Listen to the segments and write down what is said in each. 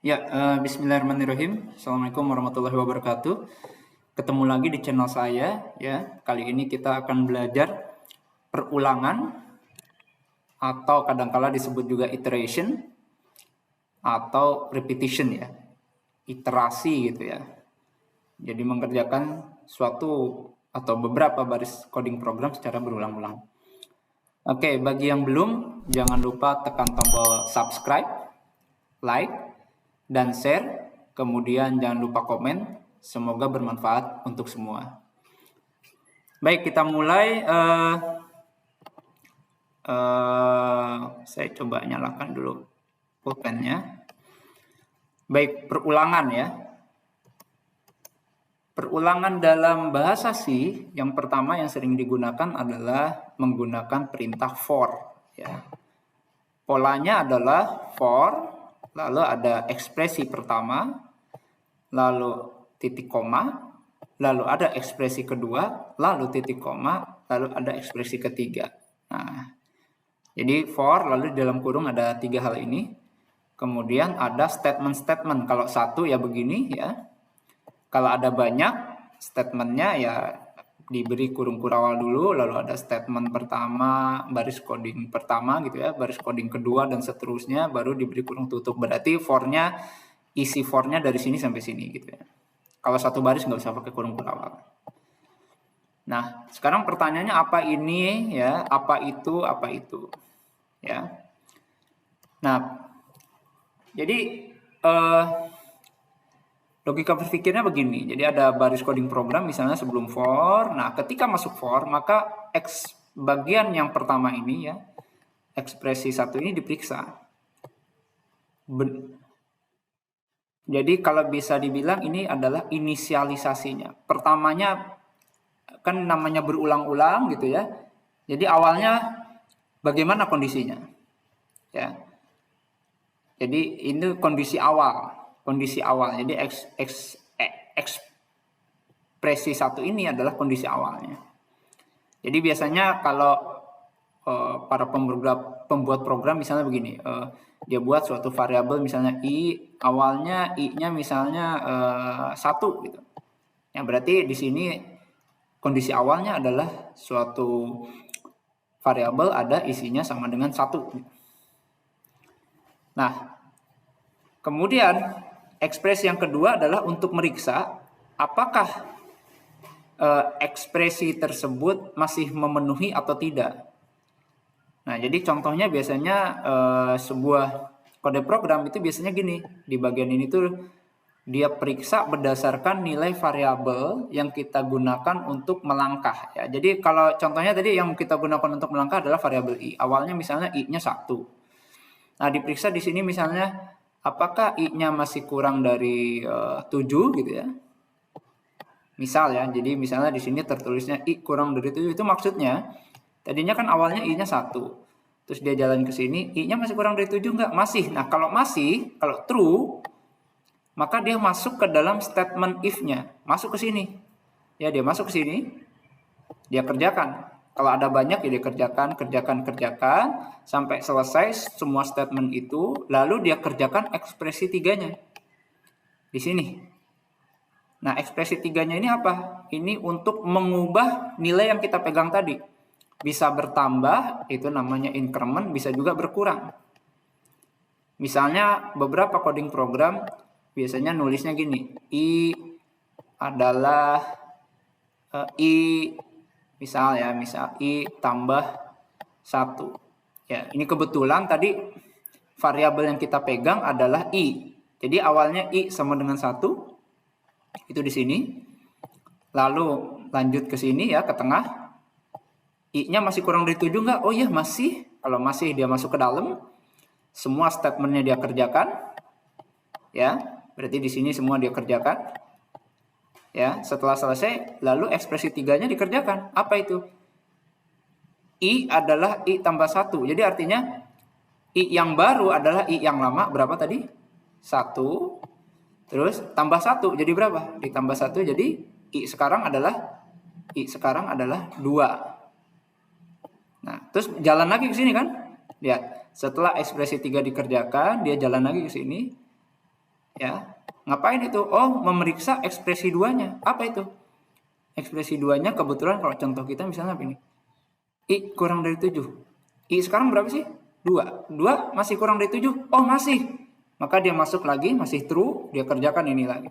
Ya, bismillahirrahmanirrahim. Assalamualaikum warahmatullahi wabarakatuh. Ketemu lagi di channel saya ya. Kali ini kita akan belajar perulangan atau kadangkala disebut juga iteration atau repetition ya. Iterasi gitu ya. Jadi mengerjakan suatu atau beberapa baris coding program secara berulang-ulang. Oke, bagi yang belum, jangan lupa tekan tombol subscribe, like, dan share. Kemudian jangan lupa komen. Semoga bermanfaat untuk semua. Baik, kita mulai. Saya coba nyalakan dulu pulpennya. Baik, perulangan ya. Perulangan dalam bahasa C yang pertama yang sering digunakan adalah menggunakan perintah for ya. Polanya adalah for, lalu ada ekspresi pertama, lalu titik koma, lalu ada ekspresi kedua, lalu titik koma, lalu ada ekspresi ketiga. Nah, jadi for lalu di dalam kurung ada tiga hal ini. Kemudian ada statement-statement. Kalau satu ya begini ya. Kalau ada banyak statementnya ya diberi kurung kurawal dulu, lalu ada statement pertama, baris coding pertama gitu ya, baris coding kedua dan seterusnya, baru diberi kurung tutup. Berarti for-nya, isi for-nya dari sini sampai sini gitu ya. Kalau satu baris nggak usah pakai kurung kurawal. Nah, sekarang pertanyaannya apa ini ya, apa itu ya. Nah, jadi logika berpikirnya begini, jadi ada baris coding program misalnya sebelum for. Nah, ketika masuk for, maka bagian yang pertama ini ya, ekspresi satu ini diperiksa. Jadi kalau bisa dibilang ini adalah inisialisasinya. Pertamanya kan namanya berulang-ulang gitu ya. Jadi awalnya bagaimana kondisinya? Ya. Jadi ini kondisi awal. Jadi ekspresi satu ini adalah kondisi awalnya. Jadi biasanya kalau para pembuat program misalnya begini, dia buat suatu variabel misalnya i, awalnya i-nya misalnya 1 gitu. Yang berarti di sini kondisi awalnya adalah suatu variabel ada isinya sama dengan 1. Nah, kemudian ekspresi yang kedua adalah untuk meriksa apakah ekspresi tersebut masih memenuhi atau tidak. Nah, jadi contohnya biasanya sebuah kode program itu biasanya gini, di bagian ini tuh dia periksa berdasarkan nilai variabel yang kita gunakan untuk melangkah ya. Jadi kalau contohnya tadi yang kita gunakan untuk melangkah adalah variabel i. Awalnya misalnya i-nya 1. Nah, diperiksa di sini misalnya apakah i-nya masih kurang dari 7 gitu ya. Misal ya, jadi misalnya di sini tertulisnya i kurang dari 7, itu maksudnya tadinya kan awalnya i-nya 1. Terus dia jalan ke sini, i-nya masih kurang dari 7 enggak? Masih. Nah, kalau true, maka dia masuk ke dalam statement if-nya. Masuk ke sini. Ya, dia masuk ke sini. Dia kerjakan. Kalau ada banyak ya dia kerjakan sampai selesai semua statement itu, lalu dia kerjakan ekspresi tiganya di sini. Nah, ekspresi tiganya ini apa? Ini untuk mengubah nilai yang kita pegang tadi. Bisa bertambah, itu namanya increment, bisa juga berkurang. Misalnya beberapa coding program biasanya nulisnya gini, i adalah i misal i tambah 1. Ya, ini kebetulan tadi variabel yang kita pegang adalah i. Jadi awalnya i sama dengan 1. Itu di sini. Lalu lanjut ke sini ya, ke tengah. I-nya masih kurang dari 7 enggak? Oh iya, masih. Kalau masih dia masuk ke dalam. Semua statementnya dia kerjakan. Ya, berarti di sini semua dia kerjakan. Ya, setelah selesai, lalu ekspresi tiganya dikerjakan. Apa itu? I adalah i tambah 1. Jadi artinya i yang baru adalah i yang lama. Berapa tadi? 1. Terus tambah 1. Jadi berapa? Ditambah 1 jadi i sekarang adalah 2. Nah, terus jalan lagi ke sini kan? Lihat, setelah ekspresi 3 dikerjakan, dia jalan lagi ke sini. Ya, ngapain itu? Oh, memeriksa ekspresi 2-nya. Apa itu? Ekspresi 2-nya kebetulan kalau contoh kita misalnya apa ini? I kurang dari 7. I sekarang berapa sih? 2. 2 masih kurang dari 7? Oh, masih. Maka dia masuk lagi, masih true, dia kerjakan ini lagi.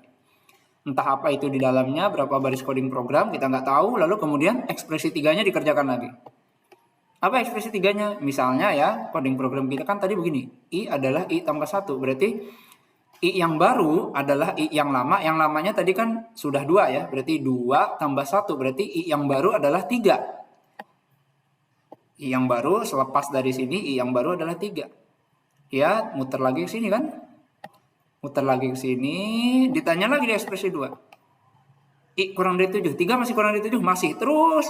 Entah apa itu di dalamnya, berapa baris coding program, kita nggak tahu. Lalu kemudian ekspresi 3-nya dikerjakan lagi. Apa ekspresi 3-nya? Misalnya ya, coding program kita kan tadi begini. I adalah I tambah 1. Berarti I yang baru adalah I yang lama. Yang lamanya tadi kan sudah 2 ya. Berarti 2 tambah 1. Berarti I yang baru adalah 3. I yang baru selepas dari sini, I yang baru adalah 3. Ya, muter lagi ke sini kan. Muter lagi ke sini. Ditanya lagi di ekspresi 2. I kurang dari 7. 3 masih kurang dari 7. Masih. Terus.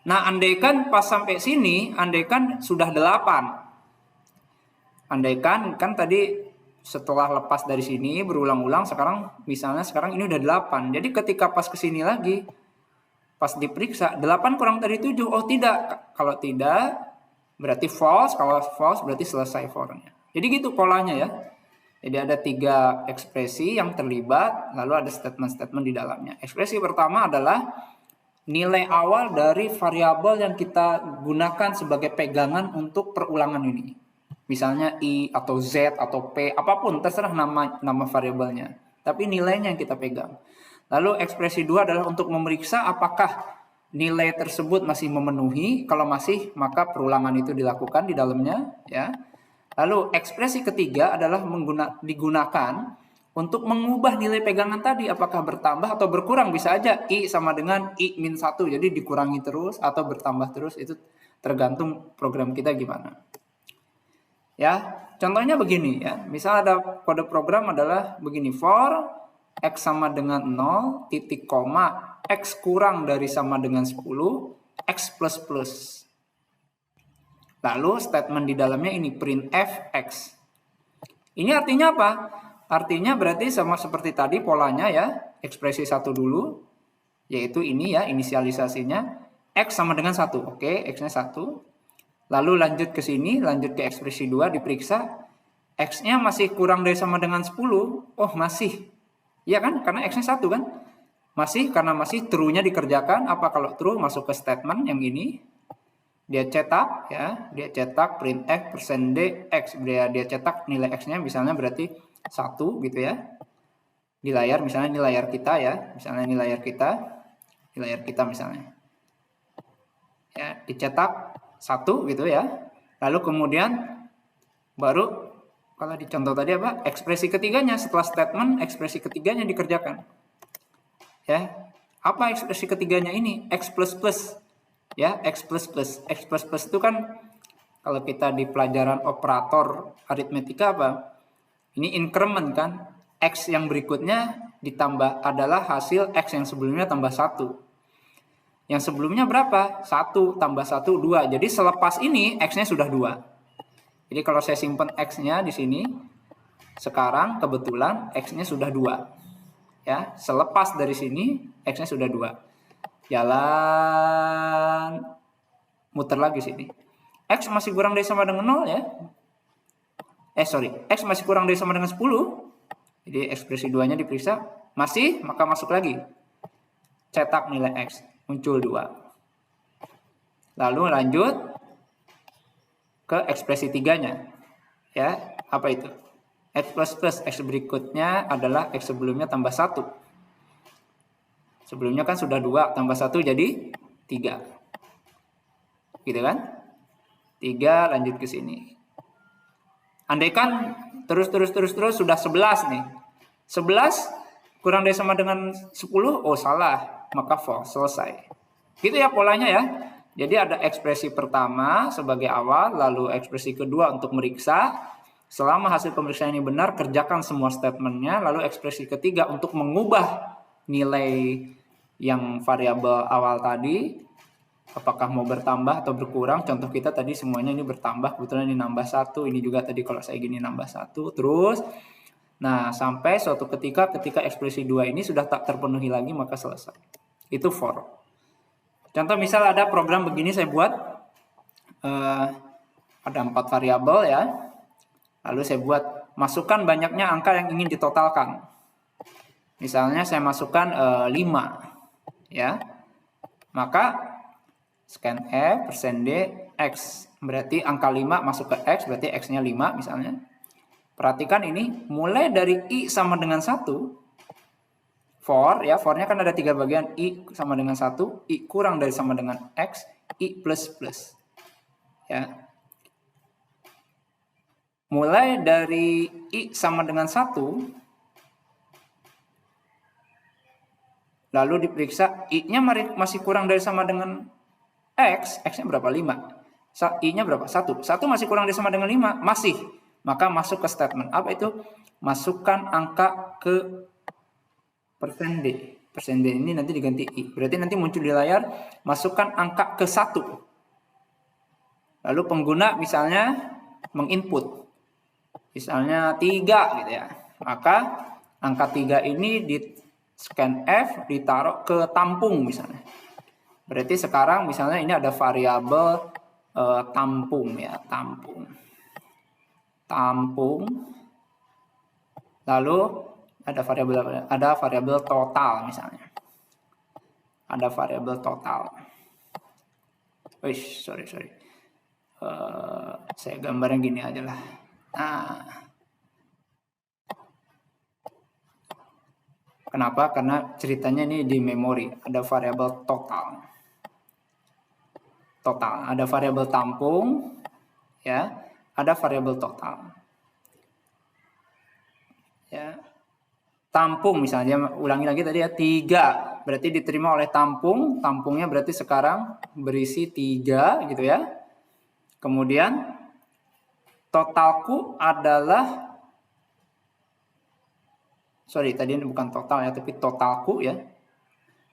Nah, andaikan pas sampai sini, andaikan sudah 8. Andaikan kan tadi setelah lepas dari sini berulang-ulang, sekarang misalnya sekarang ini udah 8. Jadi ketika pas ke sini lagi, pas diperiksa 8 kurang dari 7. Oh tidak. Kalau tidak berarti false. Kalau false berarti selesai for-nya. Jadi gitu polanya ya. Jadi ada 3 ekspresi yang terlibat, lalu ada statement-statement di dalamnya. Ekspresi pertama adalah nilai awal dari variabel yang kita gunakan sebagai pegangan untuk perulangan ini. Misalnya I atau Z atau P, apapun, terserah nama variabelnya. Tapi nilainya yang kita pegang. Lalu ekspresi 2 adalah untuk memeriksa apakah nilai tersebut masih memenuhi. Kalau masih, maka perulangan itu dilakukan di dalamnya. Ya. Lalu ekspresi ketiga adalah digunakan untuk mengubah nilai pegangan tadi, apakah bertambah atau berkurang. Bisa aja I sama dengan I min 1, jadi dikurangi terus atau bertambah terus, itu tergantung program kita gimana. Ya, contohnya begini ya. Misal ada kode program adalah begini, for X sama dengan 0, titik koma, X kurang dari sama dengan 10, X plus plus. Lalu statement di dalamnya ini, printf X. Ini artinya apa? Artinya berarti sama seperti tadi polanya ya, ekspresi 1 dulu, yaitu ini ya, inisialisasinya, X sama dengan 1, oke, X-nya 1, lalu lanjut ke sini, lanjut ke ekspresi 2, diperiksa, X-nya masih kurang dari sama dengan 10, oh masih, ya kan, karena X-nya 1 kan, masih, karena masih, true-nya dikerjakan, apa kalau true, masuk ke statement yang ini, dia cetak ya, dia cetak printf %d X, dia cetak nilai X-nya misalnya berarti 1 gitu ya, di layar, misalnya ini layar kita ya, misalnya ini layar kita misalnya ya, dicetak 1 gitu ya, lalu kemudian baru kalau di contoh tadi apa, ekspresi ketiganya setelah statement, ekspresi ketiganya dikerjakan ya. Apa ekspresi ketiganya ini? X plus plus ya, X plus plus. X plus plus itu kan kalau kita di pelajaran operator aritmetika apa? Ini increment kan, X yang berikutnya ditambah adalah hasil X yang sebelumnya tambah 1. Yang sebelumnya berapa? 1 tambah 1, 2. Jadi selepas ini X-nya sudah 2. Jadi kalau saya simpan X-nya di sini, sekarang kebetulan X-nya sudah 2. Ya, selepas dari sini X-nya sudah 2. Jalan, muter lagi sini. X masih kurang dari sama dengan 0 ya. X masih kurang dari sama dengan 10. Jadi ekspresi 2-nya diperiksa. Masih, maka masuk lagi. Cetak nilai X. Muncul 2. Lalu lanjut ke ekspresi 3-nya. Ya, apa itu? X plus plus. X berikutnya adalah X sebelumnya tambah 1. Sebelumnya kan sudah 2 tambah 1 jadi 3. Gitu kan? 3 lanjut ke sini. Andaikan terus sudah 11 nih. 11 kurang dari sama dengan 10, oh salah, maka false, selesai. Gitu ya polanya ya. Jadi ada ekspresi pertama sebagai awal, lalu ekspresi kedua untuk meriksa. Selama hasil pemeriksaan ini benar, kerjakan semua statementnya. Lalu ekspresi ketiga untuk mengubah nilai yang variabel awal tadi. Apakah mau bertambah atau berkurang? Contoh kita tadi semuanya ini bertambah, kebetulan ini nambah 1, ini juga tadi kalau saya gini nambah 1, terus. Nah, sampai suatu ketika ekspresi 2 ini sudah tak terpenuhi lagi, maka selesai. Itu for. Contoh misal ada program begini saya buat, ada 4 variabel ya, lalu saya buat masukkan banyaknya angka yang ingin ditotalkan. Misalnya saya masukkan 5, ya. Maka scanf %d x, berarti angka 5 masuk ke x, berarti x-nya 5 misalnya. Perhatikan ini, mulai dari i sama dengan 1, for, ya, for-nya kan ada 3 bagian, i sama dengan 1, i kurang dari sama dengan x, i plus plus. Ya. Mulai dari i sama dengan 1, lalu diperiksa i-nya masih kurang dari sama dengan x, x-nya berapa? 5. I-nya berapa? 1. 1 masih kurang dari sama dengan 5, masih. Maka masuk ke statement. Apa itu? Masukkan angka ke %d. %d ini nanti diganti i. Berarti nanti muncul di layar, masukkan angka ke 1. Lalu pengguna misalnya menginput. Misalnya 3 gitu ya. Maka angka 3 ini di scanf ditaruh ke tampung misalnya. Berarti sekarang misalnya ini ada variabel tampung ya, tampung. Lalu ada variabel total misalnya. Ada variabel total. Sorry. Saya gambarnya gini aja lah. Nah, kenapa? Karena ceritanya ini di memori ada variabel total. Ada variabel tampung, ya, ada variabel total. Ya. Tampung misalnya, ulangi lagi tadi ya, 3 berarti diterima oleh tampung, tampungnya berarti sekarang berisi 3 gitu ya. Kemudian totalku adalah, sorry tadi ini bukan total ya, tapi totalku ya.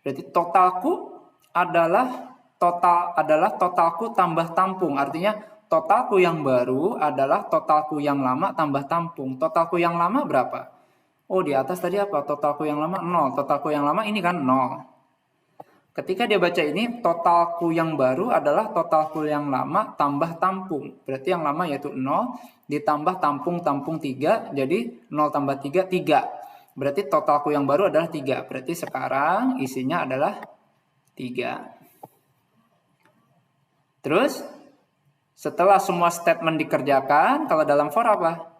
Berarti totalku adalah totalku tambah tampung. Artinya totalku yang baru adalah totalku yang lama tambah tampung. Totalku yang lama berapa? Oh, di atas tadi apa? Totalku yang lama 0. Totalku yang lama ini kan 0. Ketika dia baca ini, totalku yang baru adalah totalku yang lama tambah tampung. Berarti yang lama yaitu 0 ditambah tampung 3. Jadi 0 tambah 3, 3. Berarti totalku yang baru adalah 3. Berarti sekarang isinya adalah 3. Terus, setelah semua statement dikerjakan, kalau dalam for apa?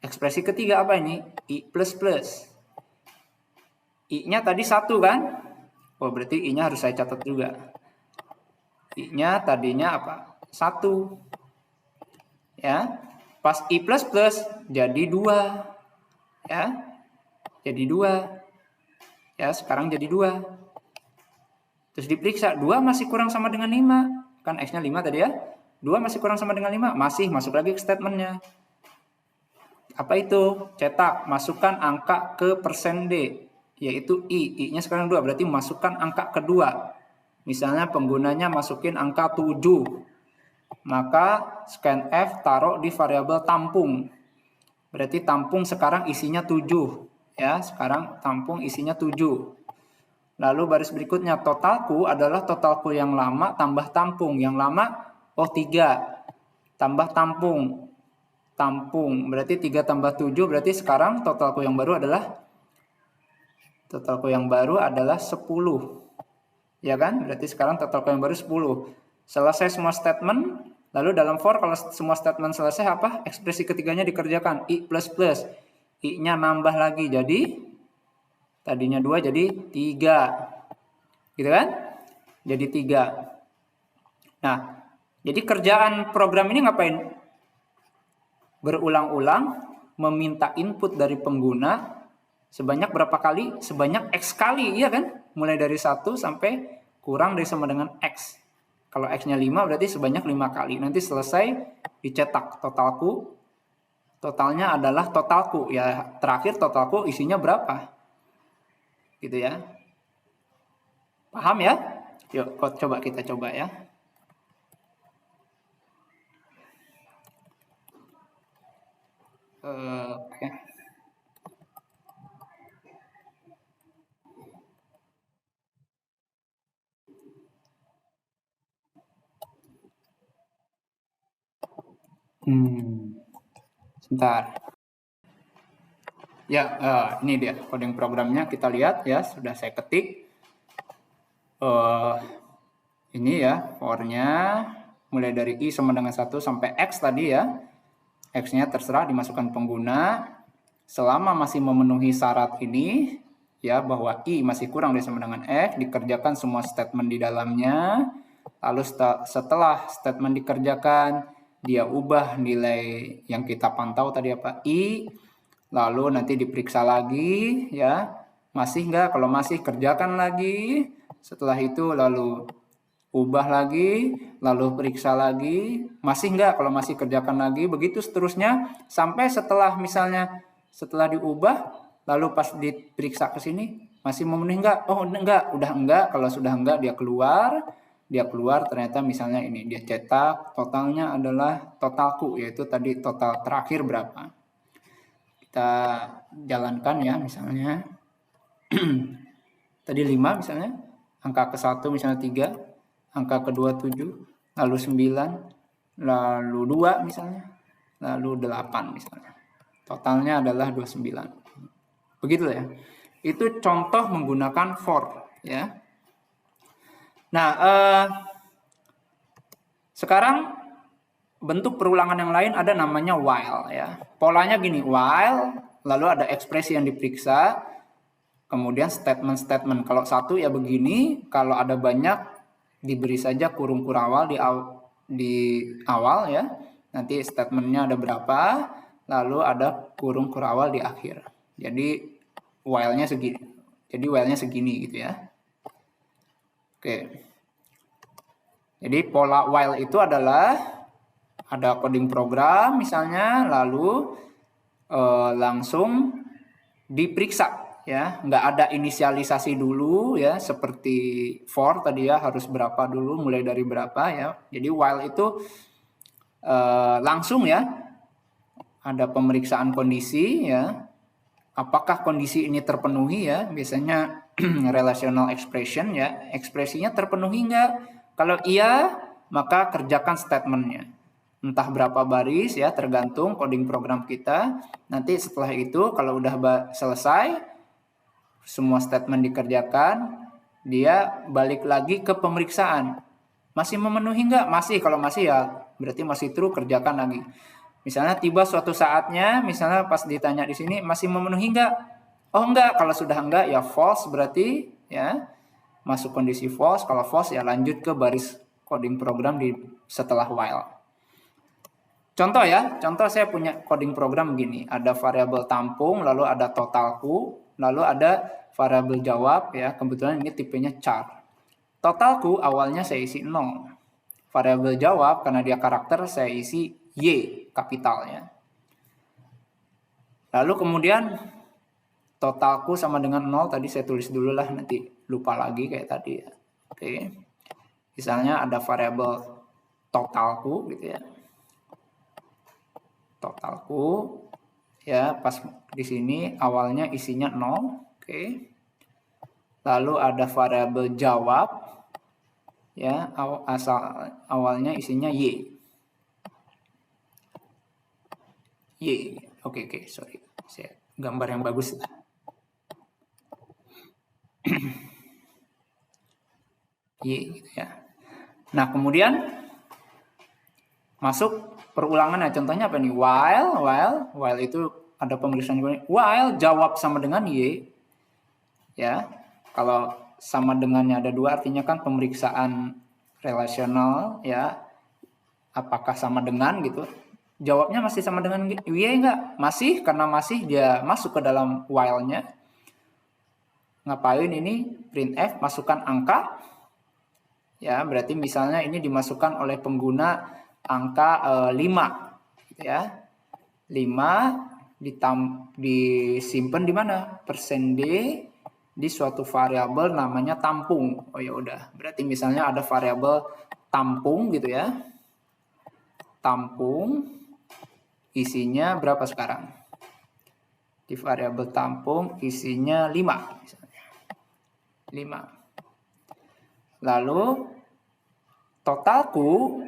Ekspresi ketiga apa ini? I plus plus. I-nya tadi 1 kan? Oh, berarti I-nya harus saya catat juga. I-nya tadinya apa? 1. Ya. Pas I plus plus jadi 2. Ya. Jadi 2. Ya, sekarang jadi 2. Terus diperiksa, 2 masih kurang sama dengan 5. Kan X-nya 5 tadi ya. 2 masih kurang sama dengan 5. Masih, masuk lagi ke statementnya. Apa itu? Cetak, masukkan angka ke %d. Yaitu I. I-nya sekarang 2. Berarti masukkan angka kedua. Misalnya penggunanya masukin angka 7. Maka scanf taruh di variabel tampung. Berarti tampung sekarang isinya 7. Ya, sekarang tampung isinya 7. Lalu baris berikutnya, totalku adalah totalku yang lama tambah tampung. Yang lama, 3. Tambah tampung. Berarti 3 tambah 7, berarti sekarang totalku yang baru adalah 10. Ya kan? Berarti sekarang totalku yang baru 10. Selesai semua statement. Lalu dalam for, kalau semua statement selesai apa? Ekspresi ketiganya dikerjakan. I plus plus. I-nya nambah lagi. Jadi tadinya 2 jadi 3. Gitu kan? Jadi 3. Nah, jadi kerjaan program ini ngapain? Berulang-ulang meminta input dari pengguna sebanyak berapa kali? Sebanyak X kali, iya kan? Mulai dari 1 sampai kurang dari sama dengan X. Kalau X-nya 5 berarti sebanyak 5 kali. Nanti selesai dicetak totalku. Totalnya adalah totalku. Ya, terakhir totalku isinya berapa? Gitu ya. Paham ya? Yuk, coba kita coba ya. Oke. Sebentar. Ya, ini dia coding programnya, kita lihat ya, sudah saya ketik. Ini ya for-nya, mulai dari I sama dengan 1 sampai X tadi ya. X-nya terserah dimasukkan pengguna. Selama masih memenuhi syarat ini, ya, bahwa I masih kurang dari sama dengan X, dikerjakan semua statement di dalamnya. Lalu setelah statement dikerjakan, dia ubah nilai yang kita pantau tadi apa, I, lalu nanti diperiksa lagi ya, masih enggak, kalau masih kerjakan lagi, setelah itu lalu ubah lagi, lalu periksa lagi, masih enggak, kalau masih kerjakan lagi, begitu seterusnya sampai setelah misalnya setelah diubah lalu pas diperiksa ke sini masih memenuhi enggak, oh enggak, udah enggak, kalau sudah enggak dia keluar ternyata misalnya ini dia cetak totalnya adalah totalku, yaitu tadi total terakhir berapa. Kita jalankan ya, misalnya tadi 5 misalnya, angka ke-1 misalnya 3, angka kedua 7, lalu 9, lalu 2 misalnya, lalu 8 misalnya. Totalnya adalah 29. Begitu ya. Itu contoh menggunakan for ya. Nah, sekarang bentuk perulangan yang lain ada namanya while ya. Polanya gini, while, lalu ada ekspresi yang diperiksa, kemudian statement-statement. Kalau satu ya begini, kalau ada banyak diberi saja kurung awal di awal ya. Nanti statementnya ada berapa, lalu ada kurung awal di akhir. Jadi while-nya segini. Jadi while-nya segini gitu ya. Oke. Jadi pola while itu adalah ada coding program misalnya, lalu langsung diperiksa ya, nggak ada inisialisasi dulu ya, seperti for tadi ya, harus berapa dulu, mulai dari berapa ya. Jadi while itu langsung ya, ada pemeriksaan kondisi ya, apakah kondisi ini terpenuhi ya, biasanya relational expression ya, ekspresinya terpenuhi nggak. Kalau iya, maka kerjakan statementnya. Entah berapa baris ya, tergantung coding program kita. Nanti setelah itu kalau udah selesai, semua statement dikerjakan, dia balik lagi ke pemeriksaan. Masih memenuhi nggak? Masih. Kalau masih ya berarti masih true, kerjakan lagi. Misalnya tiba suatu saatnya, misalnya pas ditanya di sini masih memenuhi nggak? Oh enggak. Kalau sudah enggak ya false, berarti ya masuk kondisi false. Kalau false ya lanjut ke baris coding program di setelah while. Contoh ya, contoh saya punya coding program begini, ada variabel tampung, lalu ada totalku, lalu ada variabel jawab ya, kebetulan ini tipenya char. Totalku awalnya saya isi 0. Variabel jawab karena dia karakter saya isi Y kapitalnya. Lalu kemudian totalku sama dengan 0, tadi saya tulis dulu lah, nanti lupa lagi kayak tadi ya. Oke. Misalnya ada variabel totalku gitu ya. Totalku ya, pas di sini awalnya isinya 0, oke. Lalu ada variabel jawab ya, awalnya isinya Y. Oke, sorry, saya gambar yang bagus lah. Y gitu ya. Nah kemudian masuk perulangan ya, contohnya apa nih? While itu ada pemeriksaan while jawab sama dengan Y ya. Kalau sama dengannya ada 2, artinya kan pemeriksaan relasional ya, apakah sama dengan gitu. Jawabnya masih sama dengan Y enggak? Masih, karena masih dia masuk ke dalam while-nya. Ngapain ini? Printf masukkan angka ya, berarti misalnya ini dimasukkan oleh pengguna angka 5 gitu ya. 5 disimpan di mana? %d di suatu variabel namanya tampung. Oh ya udah, berarti misalnya ada variabel tampung gitu ya. Tampung isinya berapa sekarang? Di variabel tampung isinya 5 misalnya. 5. Lalu totalku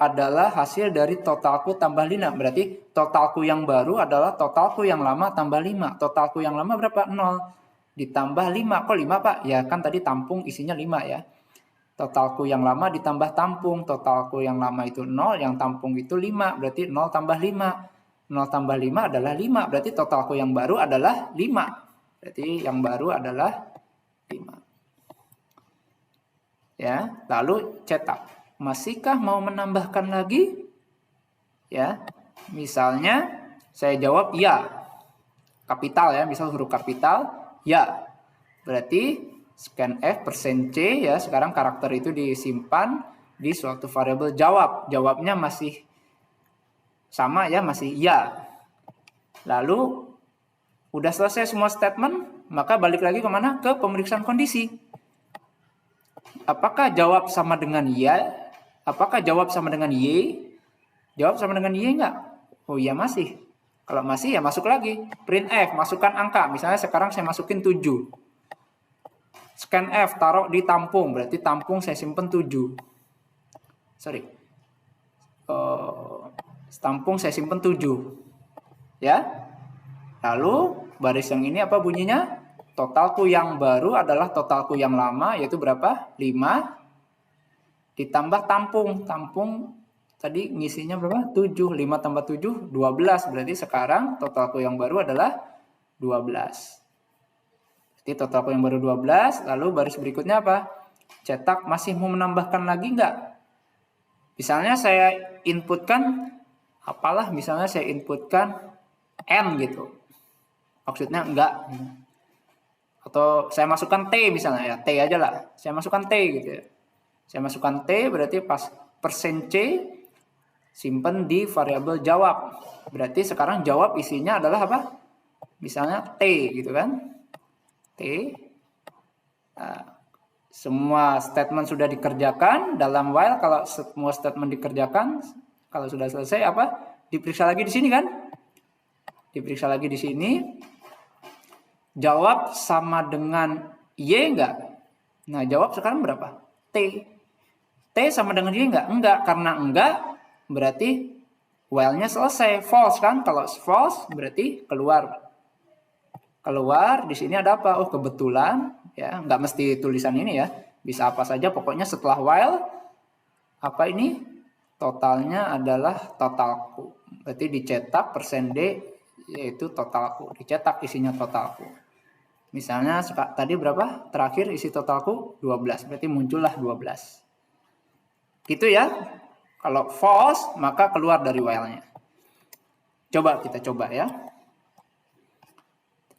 adalah hasil dari totalku tambah 5. Berarti totalku yang baru adalah totalku yang lama tambah 5. Totalku yang lama berapa? 0. Ditambah 5. Kok 5, Pak? Ya kan tadi tampung isinya 5 ya. Totalku yang lama ditambah tampung. Totalku yang lama itu 0, yang tampung itu 5. Berarti 0 tambah 5. 0 tambah 5 adalah 5. Berarti totalku yang baru adalah 5. Berarti yang baru adalah 5. Ya, lalu cetak. Masihkah mau menambahkan lagi? Ya, misalnya saya jawab ya. Kapital ya, misal huruf kapital ya. Berarti scanf %c ya, sekarang karakter itu disimpan di suatu variabel jawab. Jawabnya masih sama ya, masih ya. Lalu udah selesai semua statement, maka balik lagi kemana? Ke pemeriksaan kondisi. Apakah jawab sama dengan ya? Apakah jawab sama dengan y? Jawab sama dengan y enggak? Oh iya masih. Kalau masih ya masuk lagi. Printf, masukkan angka. Misalnya sekarang saya masukin 7. Scanf, taruh di tampung. Berarti tampung saya simpen 7. Sorry. Tampung saya simpen 7. Ya. Lalu baris yang ini apa bunyinya? Totalku yang baru adalah totalku yang lama, yaitu berapa? 5. Ditambah tampung. Tampung tadi ngisinya berapa? 7. 5 tambah 7, 12. Berarti sekarang totalku yang baru adalah 12. Jadi totalku yang baru 12. Lalu baris berikutnya apa? Cetak. Masih mau menambahkan lagi enggak? Misalnya saya inputkan, apalah misalnya saya inputkan N gitu. Maksudnya enggak. Atau saya masukkan T misalnya ya, T aja lah. Saya masukkan T gitu ya. Saya masukkan T berarti pas %c simpen di variabel jawab. Berarti sekarang jawab isinya adalah apa? Misalnya T gitu kan. T. Nah, semua statement sudah dikerjakan dalam while. Kalau semua statement dikerjakan, kalau sudah selesai apa? Diperiksa lagi di sini kan? Diperiksa lagi di sini. Jawab sama dengan Y enggak? Nah, jawab sekarang berapa? T. T sama dengan Y enggak? Enggak. Karena enggak, berarti while-nya selesai. False kan? Kalau false, berarti keluar. Keluar, di sini ada apa? Oh, kebetulan. Ya, enggak mesti tulisan ini ya. Bisa apa saja, pokoknya setelah while, apa ini? Totalnya adalah totalku. Berarti dicetak %d, yaitu totalku. Dicetak isinya totalku. Misalnya tadi berapa? Terakhir isi totalku 12. Berarti muncullah 12. Gitu ya. Kalau false maka keluar dari while-nya. Coba kita coba ya.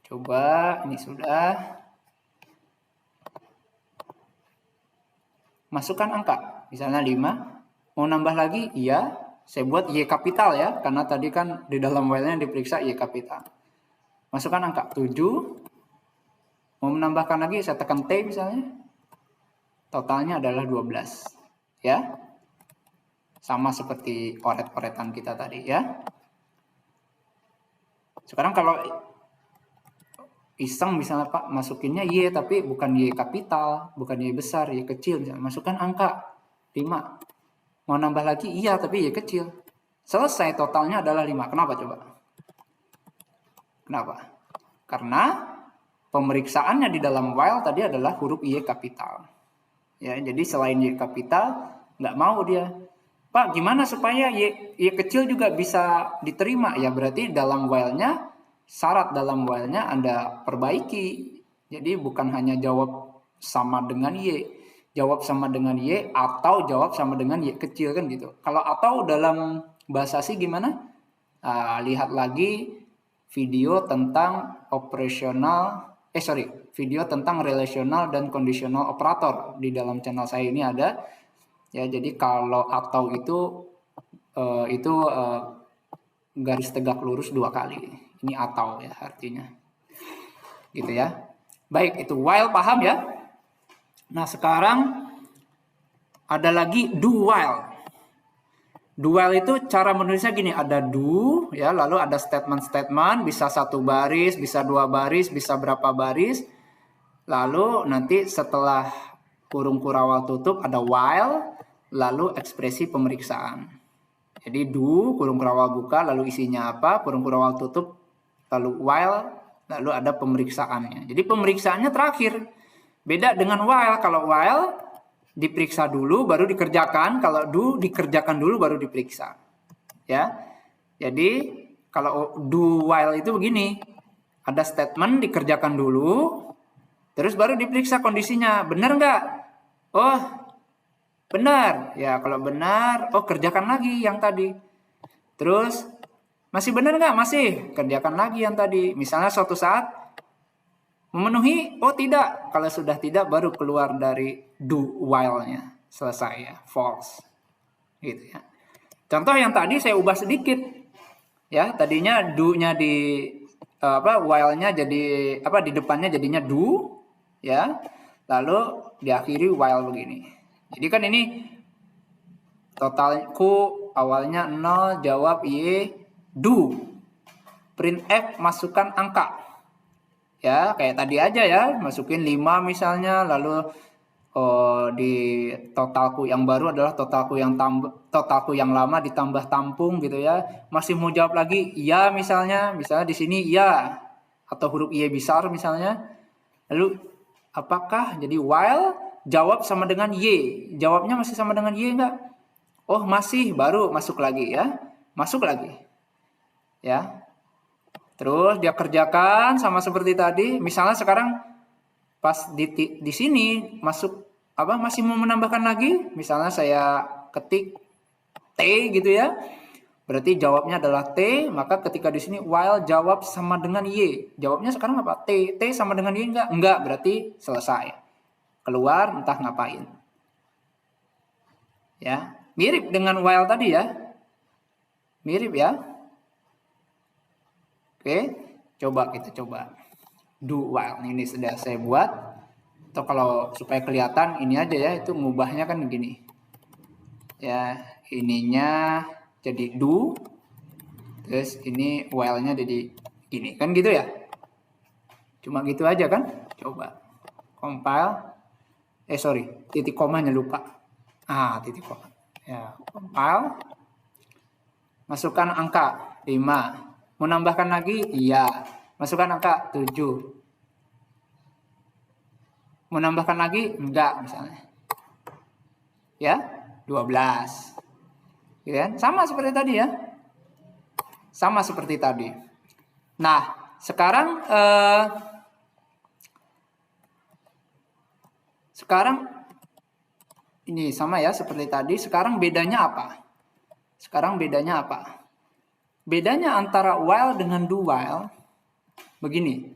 Coba ini sudah. Masukkan angka. Misalnya 5. Mau nambah lagi? Iya. Saya buat Y kapital ya. Karena tadi kan di dalam while-nya diperiksa Y kapital. Masukkan angka 7. Mau menambahkan lagi, saya tekan T misalnya. Totalnya adalah 12. Ya. Sama seperti oret-oretan kita tadi ya. Sekarang kalau iseng misalnya Pak, masukinnya Y tapi bukan Y kapital, bukan Y besar, Y kecil. Misalnya. Masukkan angka 5. Mau nambah lagi, iya tapi Y kecil. Selesai, totalnya adalah 5. Kenapa coba? Kenapa? Karena pemeriksaannya di dalam while tadi adalah huruf Y kapital. Ya, jadi selain Y kapital, nggak mau dia. Pak, gimana supaya Y kecil juga bisa diterima? Ya, berarti dalam while-nya, syarat dalam while-nya Anda perbaiki. Jadi bukan hanya jawab sama dengan Y. Jawab sama dengan Y atau jawab sama dengan Y kecil kan gitu. Kalau atau dalam bahasa C gimana? Lihat lagi video tentang video tentang relational dan conditional operator di dalam channel saya ini ada. Ya, jadi kalau atau itu garis tegak lurus 2 kali. Ini atau ya artinya. Gitu ya. Baik, itu while paham ya? Nah, sekarang ada lagi do while. Do while itu cara menulisnya gini, ada do ya, lalu ada statement-statement, bisa 1 baris, bisa 2 baris, bisa berapa baris. Lalu nanti setelah kurung kurawal tutup ada while, lalu ekspresi pemeriksaan. Jadi do, kurung kurawal buka, lalu isinya apa, kurung kurawal tutup, lalu while, lalu ada pemeriksaannya. Jadi pemeriksaannya terakhir. Beda dengan while. Kalau while diperiksa dulu baru dikerjakan, kalau do dikerjakan dulu baru diperiksa. Ya. Jadi kalau do while itu begini. Ada statement dikerjakan dulu, terus baru diperiksa kondisinya. Benar nggak? Oh, benar. Ya, kalau benar, oh kerjakan lagi yang tadi. Terus, masih benar nggak? Masih. Kerjakan lagi yang tadi. Misalnya suatu saat memenuhi, oh tidak. Kalau sudah tidak, baru keluar dari do while-nya. Selesai ya, false. Gitu ya. Contoh yang tadi saya ubah sedikit. Ya, tadinya do-nya di while-nya jadi di depannya jadinya do, ya. Lalu diakhiri while begini. Jadi kan ini totalku awalnya 0, jawab Y, do. Print F, masukkan angka. Ya, kayak tadi aja ya, masukin 5 misalnya, lalu di totalku yang baru adalah totalku yang lama ditambah tampung gitu ya. Masih mau jawab lagi ya, misalnya di sini ya atau huruf Y besar misalnya. Lalu apakah jadi while jawab sama dengan Y? Jawabnya masih sama dengan Y enggak? Oh, masih, baru masuk lagi ya. Masuk lagi. Ya. Terus dia kerjakan sama seperti tadi. Misalnya sekarang pas di sini masih mau menambahkan lagi, misalnya saya ketik T gitu ya, berarti jawabnya adalah T, maka ketika di sini while jawab sama dengan Y, jawabnya sekarang apa? T sama dengan Y enggak, berarti selesai, keluar entah ngapain. Ya, mirip dengan while tadi ya, mirip ya. Oke, kita coba do while. Ini sudah saya buat. Atau kalau supaya kelihatan ini aja ya, itu ngubahnya kan gini. Ya, ininya jadi do. Terus ini while-nya jadi gini. Kan gitu ya? Cuma gitu aja kan? Coba. Compile. Titik komanya lupa. Titik koma. Ya, compile. Masukkan angka 5. Mau nambahkan lagi? Iya. Masukkan angka 7. Menambahkan lagi? Enggak, misalnya. Ya, 12. Gitu kan? Sama seperti tadi ya. Sama seperti tadi. Nah, sekarang ini sama ya seperti tadi. Sekarang bedanya apa? Bedanya antara while dengan do while begini.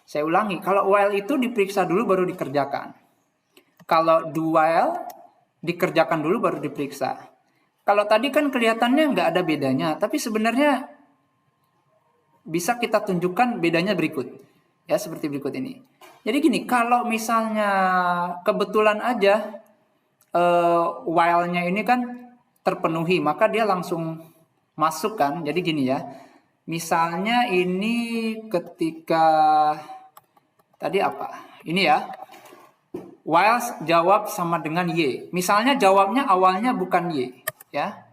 Saya ulangi, kalau while itu diperiksa dulu baru dikerjakan. Kalau do while dikerjakan dulu baru diperiksa. Kalau tadi kan kelihatannya nggak ada bedanya, tapi sebenarnya bisa kita tunjukkan bedanya berikut. Ya, seperti berikut ini. Jadi gini, kalau misalnya kebetulan aja while-nya ini kan terpenuhi, maka dia langsung masuk kan. Jadi gini ya. Misalnya ini ketika tadi apa? Ini ya. While jawab sama dengan Y. Misalnya jawabnya awalnya bukan Y, ya.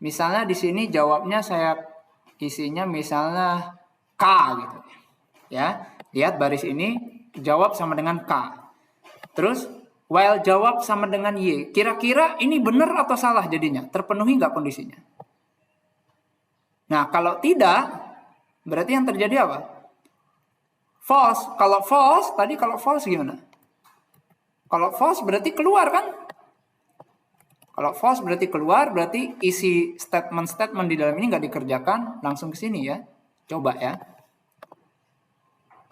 Misalnya di sini jawabnya saya isinya misalnya K gitu. Ya. Lihat baris ini jawab sama dengan K. Terus while jawab sama dengan Y. Kira-kira ini benar atau salah jadinya? Terpenuhi nggak kondisinya? Nah, kalau tidak, berarti yang terjadi apa? False. Kalau false gimana? Kalau false berarti keluar kan? Kalau false berarti keluar, berarti isi statement di dalam ini nggak dikerjakan, langsung ke sini ya. Coba ya.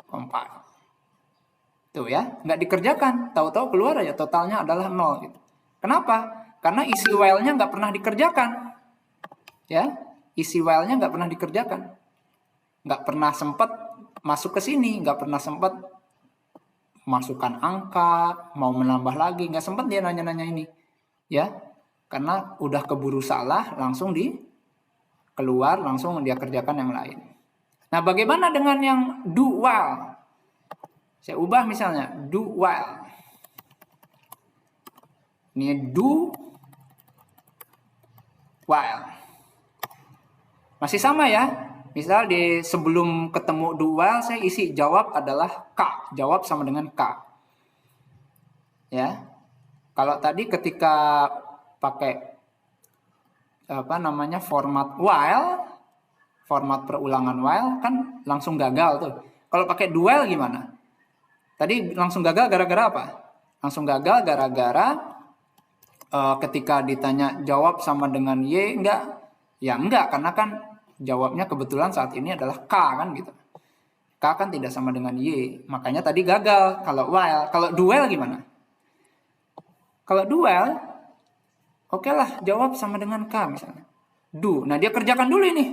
Compile. Tuh ya, nggak dikerjakan. Tahu-tahu keluar aja, totalnya adalah 0. Gitu. Kenapa? Karena isi while-nya nggak pernah dikerjakan. Ya, isi while-nya nggak pernah dikerjakan. Nggak pernah sempat masuk ke sini, nggak pernah sempat masukkan angka, mau menambah lagi, nggak sempat dia nanya-nanya ini, ya, karena udah keburu salah, langsung keluar, langsung dia kerjakan yang lain. Nah, bagaimana dengan yang do while? Saya ubah misalnya do while. Ini do while. Masih sama ya. Misal di sebelum ketemu do while saya isi jawab adalah K. Jawab sama dengan K. Ya. Kalau tadi ketika pakai format while, format perulangan while kan langsung gagal tuh. Kalau pakai do while gimana? Tadi langsung gagal gara-gara apa? Langsung gagal gara-gara ketika ditanya jawab sama dengan Y, enggak. Ya enggak, karena kan jawabnya kebetulan saat ini adalah K kan gitu. K kan tidak sama dengan Y. Makanya tadi gagal kalau while. Kalau do while gimana? Kalau do while, oke lah jawab sama dengan K misalnya. Do. Nah dia kerjakan dulu ini.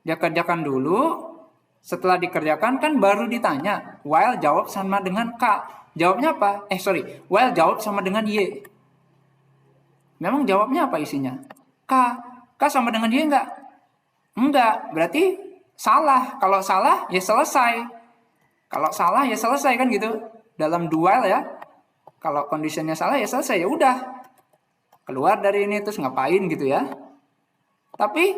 Dia kerjakan dulu. Setelah dikerjakan kan baru ditanya. While jawab sama dengan K. Jawabnya apa? While jawab sama dengan Y. Memang jawabnya apa isinya? K. K sama dengan Y enggak? Enggak. Berarti salah. Kalau salah ya selesai. Kalau salah ya selesai kan gitu. Dalam do while ya. Kalau conditionnya salah ya selesai, ya udah. Keluar dari ini terus ngapain gitu ya. Tapi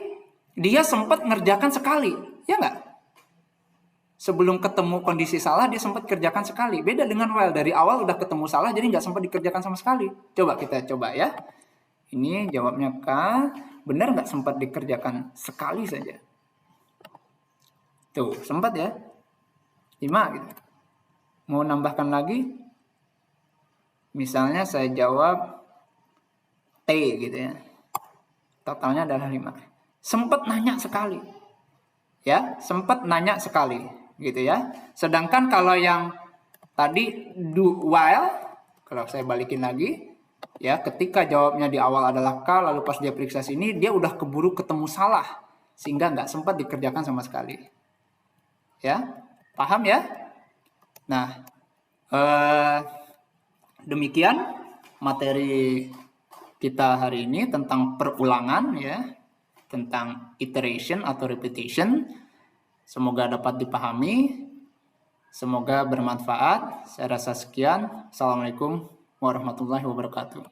dia sempat ngerjakan sekali. Ya enggak? Sebelum ketemu kondisi salah dia sempat kerjakan sekali. Beda dengan while, dari awal udah ketemu salah jadi nggak sempat dikerjakan sama sekali. Coba kita coba ya. Ini jawabnya K. Benar nggak sempat dikerjakan sekali saja? Tuh, sempat ya. 5 gitu. Mau nambahkan lagi? Misalnya saya jawab T gitu ya. Totalnya adalah 5. Sempat nanya sekali. Ya, sempat nanya sekali gitu ya. Sedangkan kalau yang tadi do while, kalau saya balikin lagi, ya ketika jawabnya di awal adalah K, lalu pas dia periksa sini, dia udah keburu ketemu salah, sehingga nggak sempat dikerjakan sama sekali. Ya, paham ya? Nah, demikian materi kita hari ini tentang perulangan ya, tentang iteration atau repetition. Semoga dapat dipahami, semoga bermanfaat. Saya rasa sekian. Assalamualaikum warahmatullahi wabarakatuh.